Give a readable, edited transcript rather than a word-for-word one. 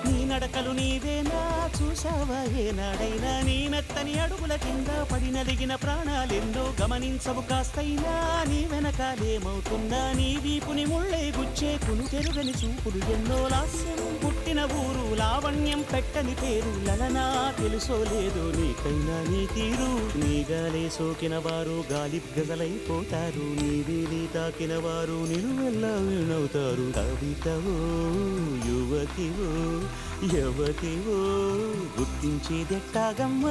నీ నడకలు నీవేనా చూశావా ఏనాడైనా నీ మెత్తని అడుగుల కింద పడి నలిగిన ప్రాణాలెన్నో గమనించవు కాస్తైనా నీ వెనకాలేమవుతుందా నీ వీపుని ముళ్ళే గుచ్చే కును తెరుగని చూపులు ఎన్నో లాస్యం పుట్టిన ఊరు లావణ్యం పెట్టని పేరు లలనా తెలుసో లేదో నీకైనా నీ తీరు నీ గాలే సోకిన వారు గాలి గజలైపోతారు నీ వీధి తాకిన వారు నిలువెల్లా వీణవుతారు కవితవో యువతివో యవతివో గుర్తించేదెట్టాగమ్మ